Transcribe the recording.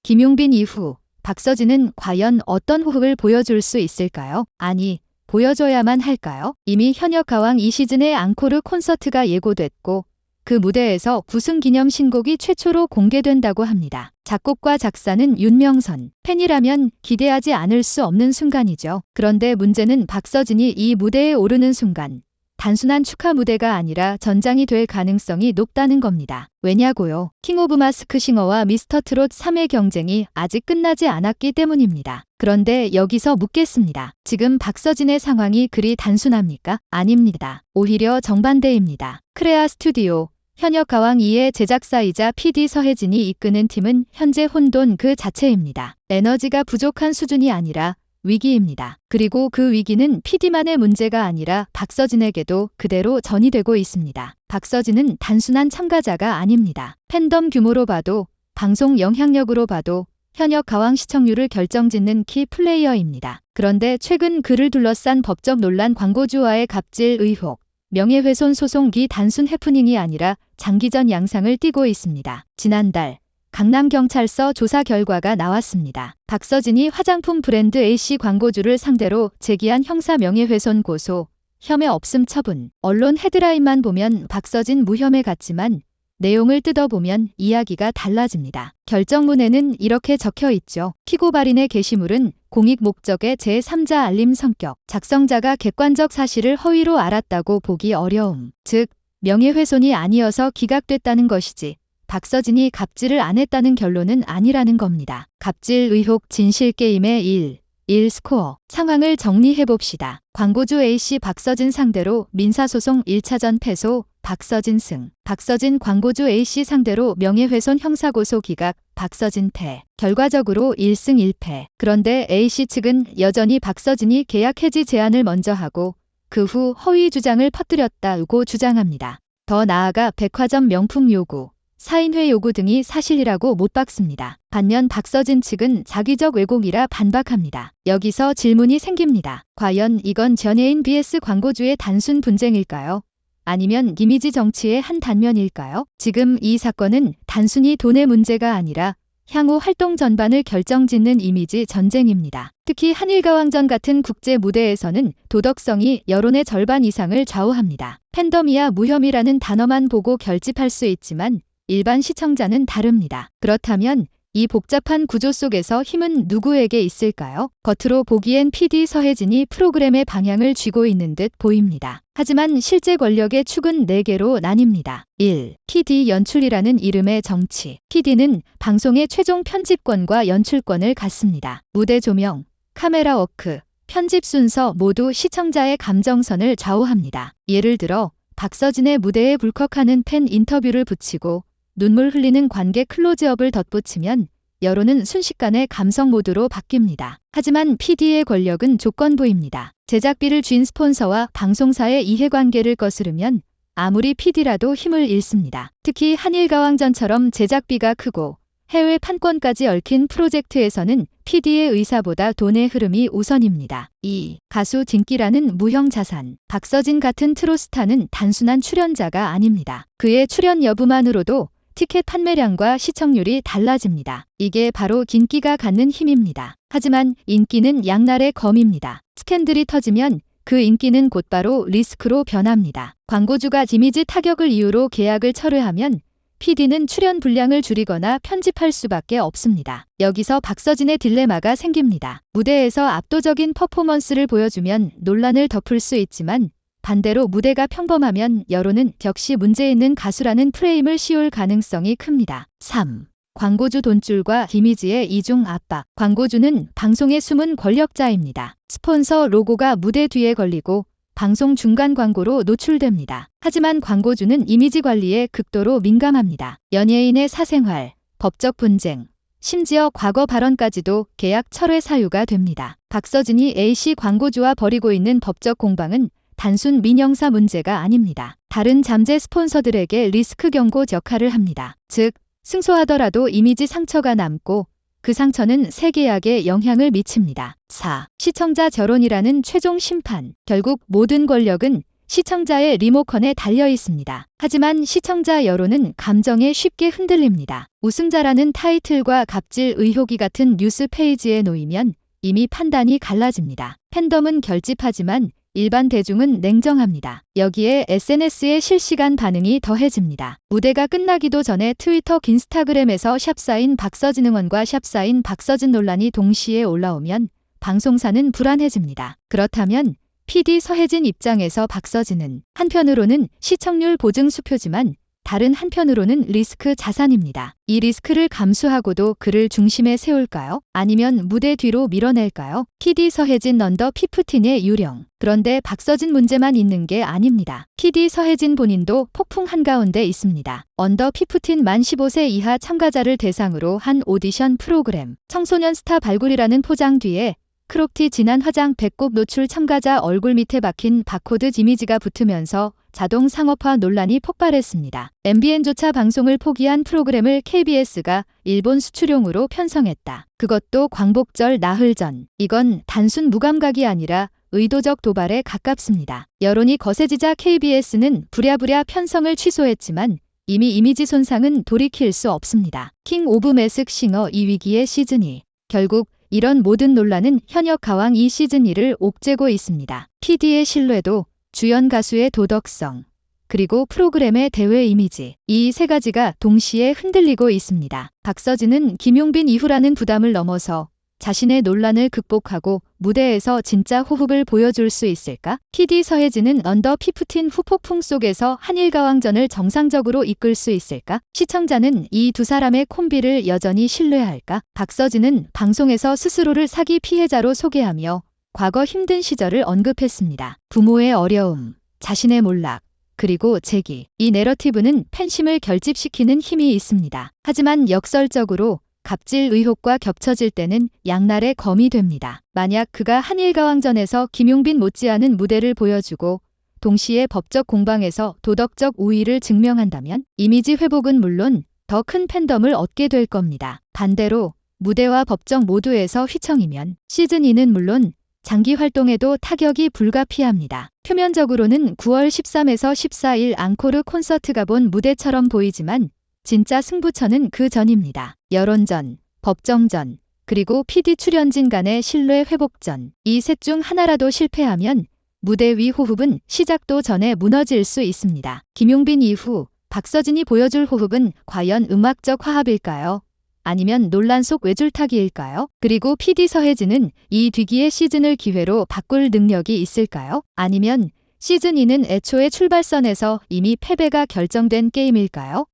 김용빈 이후 박서진은 과연 어떤 호흡을 보여줄 수 있을까요? 아니, 보여줘야만 할까요? 이미 현역 가왕 이 시즌의 앙코르 콘서트가 예고됐고 그 무대에서 우승 기념 신곡이 최초로 공개된다고 합니다. 작곡과 작사는 윤명선. 팬이라면 기대하지 않을 수 없는 순간이죠. 그런데 문제는 박서진이 이 무대에 오르는 순간 단순한 축하 무대가 아니라 전장이 될 가능성이 높다는 겁니다. 왜냐고요? 킹 오브 마스크 싱어와 미스터 트롯 3회 경쟁이 아직 끝나지 않았기 때문입니다. 그런데 여기서 묻겠습니다. 지금 박서진의 상황이 그리 단순합니까? 아닙니다. 오히려 정반대입니다. 크레아 스튜디오 현역 가왕 2의 제작사이자 PD 서혜진이 이끄는 팀은 현재 혼돈 그 자체입니다. 에너지가 부족한 수준이 아니라 위기입니다. 그리고 그 위기는 PD만의 문제가 아니라 박서진에게도 그대로 전이되고 있습니다. 박서진은 단순한 참가자가 아닙니다. 팬덤 규모로 봐도 방송 영향력으로 봐도 현역 가왕 시청률을 결정짓는 키 플레이어입니다. 그런데 최근 그를 둘러싼 법적 논란, 광고주와의 갑질 의혹, 명예훼손 소송이 단순 해프닝이 아니라 장기전 양상을 띠고 있습니다. 지난달 강남경찰서 조사 결과가 나왔습니다. 박서진이 화장품 브랜드 AC 광고주를 상대로 제기한 형사 명예훼손 고소, 혐의 없음 처분. 언론 헤드라인만 보면 박서진 무혐의 같지만 내용을 뜯어보면 이야기가 달라집니다. 결정문에는 이렇게 적혀 있죠. 피고 발인의 게시물은 공익 목적의 제3자 알림 성격, 작성자가 객관적 사실을 허위로 알았다고 보기 어려움. 즉, 명예훼손이 아니어서 기각됐다는 것이지 박서진이 갑질을 안 했다는 결론은 아니라는 겁니다. 갑질 의혹 진실 게임의 1 스코어. 상황을 정리해봅시다. 광고주 A씨 박서진 상대로 민사소송 1차전 패소, 박서진 승. 박서진 광고주 A씨 상대로 명예훼손 형사고소 기각, 박서진 패. 결과적으로 1승 1패. 그런데 A씨 측은 여전히 박서진이 계약 해지 제안을 먼저 하고 그 후 허위 주장을 퍼뜨렸다고 주장합니다. 더 나아가 백화점 명품 요구, 사인회 요구 등이 사실이라고 못 박습니다. 반면 박서진 측은 자기적 왜곡이라 반박합니다. 여기서 질문이 생깁니다. 과연 이건 전예인 vs 광고주의 단순 분쟁일까요? 아니면 이미지 정치의 한 단면일까요? 지금 이 사건은 단순히 돈의 문제가 아니라 향후 활동 전반을 결정짓는 이미지 전쟁입니다. 특히 한일가왕전 같은 국제 무대에서는 도덕성이 여론의 절반 이상을 좌우합니다. 팬덤이야 무혐의라는 단어만 보고 결집할 수 있지만 일반 시청자는 다릅니다. 그렇다면 이 복잡한 구조 속에서 힘은 누구에게 있을까요? 겉으로 보기엔 PD 서혜진이 프로그램의 방향을 쥐고 있는 듯 보입니다. 하지만 실제 권력의 축은 4개로 나뉩니다. 1. PD 연출이라는 이름의 정치. PD는 방송의 최종 편집권과 연출권을 갖습니다. 무대 조명, 카메라 워크, 편집 순서 모두 시청자의 감정선을 좌우합니다. 예를 들어 박서진의 무대에 불컥하는 팬 인터뷰를 붙이고 눈물 흘리는 관객 클로즈업을 덧붙이면 여론은 순식간에 감성 모드로 바뀝니다. 하지만 PD의 권력은 조건부입니다. 제작비를 쥔 스폰서와 방송사의 이해관계를 거스르면 아무리 PD라도 힘을 잃습니다. 특히 한일가왕전처럼 제작비가 크고 해외 판권까지 얽힌 프로젝트에서는 PD의 의사보다 돈의 흐름이 우선입니다. 2. 가수 진기라는 무형 자산. 박서진 같은 트로스타는 단순한 출연자가 아닙니다. 그의 출연 여부만으로도 티켓 판매량과 시청률이 달라집니다. 이게 바로 인기가 갖는 힘입니다. 하지만 인기는 양날의 검입니다. 스캔들이 터지면 그 인기는 곧바로 리스크로 변합니다. 광고주가 이미지 타격을 이유로 계약을 철회하면 PD는 출연 분량을 줄이거나 편집할 수밖에 없습니다. 여기서 박서진의 딜레마가 생깁니다. 무대에서 압도적인 퍼포먼스를 보여주면 논란을 덮을 수 있지만 반대로 무대가 평범하면 여론은 역시 문제 있는 가수라는 프레임을 씌울 가능성이 큽니다. 3. 광고주 돈줄과 이미지의 이중 압박. 광고주는 방송의 숨은 권력자입니다. 스폰서 로고가 무대 뒤에 걸리고 방송 중간 광고로 노출됩니다. 하지만 광고주는 이미지 관리에 극도로 민감합니다. 연예인의 사생활, 법적 분쟁, 심지어 과거 발언까지도 계약 철회 사유가 됩니다. 박서진이 A씨 광고주와 벌이고 있는 법적 공방은 단순 민영사 문제가 아닙니다. 다른 잠재 스폰서들에게 리스크 경고 역할을 합니다. 즉, 승소하더라도 이미지 상처가 남고 그 상처는 새 계약에 영향을 미칩니다. 4. 시청자 결혼이라는 최종 심판. 결국 모든 권력은 시청자의 리모컨에 달려 있습니다. 하지만 시청자 여론은 감정에 쉽게 흔들립니다. 우승자라는 타이틀과 갑질 의혹이 같은 뉴스 페이지에 놓이면 이미 판단이 갈라집니다. 팬덤은 결집하지만 일반 대중은 냉정합니다. 여기에 SNS의 실시간 반응이 더해집니다. 무대가 끝나기도 전에 트위터, 인스타그램에서 샵사인 박서진 응원과 샵사인 박서진 논란이 동시에 올라오면 방송사는 불안해집니다. 그렇다면 PD 서혜진 입장에서 박서진은 한편으로는 시청률 보증 수표지만 다른 한편으로는 리스크 자산입니다. 이 리스크를 감수하고도 그를 중심에 세울까요? 아니면 무대 뒤로 밀어낼까요? PD 서혜진 언더 15의 유령. 그런데 박서진 문제만 있는 게 아닙니다. PD 서혜진 본인도 폭풍 한가운데 있습니다. 언더 15 만 15세 이하 참가자를 대상으로 한 오디션 프로그램. 청소년 스타 발굴이라는 포장 뒤에 크롭티 진한 화장 배꼽 노출 참가자 얼굴 밑에 박힌 바코드 이미지가 붙으면서 자동 상업화 논란이 폭발했습니다. MBN조차 방송을 포기한 프로그램을 KBS가 일본 수출용으로 편성했다. 그것도 광복절 나흘 전. 이건 단순 무감각이 아니라 의도적 도발에 가깝습니다. 여론이 거세지자 KBS는 부랴부랴 편성을 취소했지만 이미 이미지 손상은 돌이킬 수 없습니다. 킹 오브 매식 싱어 2위기의 시즌2. 결국 이런 모든 논란은 현역 가왕 이 시즌2를 옥죄고 있습니다. PD의 신뢰도, 주연 가수의 도덕성, 그리고 프로그램의 대회 이미지. 이 세 가지가 동시에 흔들리고 있습니다. 박서진은 김용빈 이후라는 부담을 넘어서 자신의 논란을 극복하고 무대에서 진짜 호흡을 보여줄 수 있을까? PD 서혜진은 언더 15 후 폭풍 속에서 한일가왕전을 정상적으로 이끌 수 있을까? 시청자는 이 두 사람의 콤비를 여전히 신뢰할까? 박서진은 방송에서 스스로를 사기 피해자로 소개하며 과거 힘든 시절을 언급했습니다. 부모의 어려움, 자신의 몰락, 그리고 재기. 이 내러티브는 팬심을 결집시키는 힘이 있습니다. 하지만 역설적으로 갑질 의혹과 겹쳐질 때는 양날의 검이 됩니다. 만약 그가 한일가왕전에서 김용빈 못지않은 무대를 보여주고 동시에 법적 공방에서 도덕적 우위를 증명한다면 이미지 회복은 물론 더 큰 팬덤을 얻게 될 겁니다. 반대로 무대와 법정 모두에서 휘청이면 시즌2는 물론 장기 활동에도 타격이 불가피합니다. 표면적으로는 9월 13에서 14일 앙코르 콘서트가 본 무대처럼 보이지만 진짜 승부처는 그 전입니다. 여론전, 법정전, 그리고 PD 출연진 간의 신뢰 회복전. 이 셋 중 하나라도 실패하면 무대 위 호흡은 시작도 전에 무너질 수 있습니다. 김용빈 이후 박서진이 보여줄 호흡은 과연 음악적 화합일까요? 아니면 논란 속 외줄타기일까요? 그리고 PD 서혜진은 이 뒤기의 시즌을 기회로 바꿀 능력이 있을까요? 아니면 시즌2는 애초에 출발선에서 이미 패배가 결정된 게임일까요?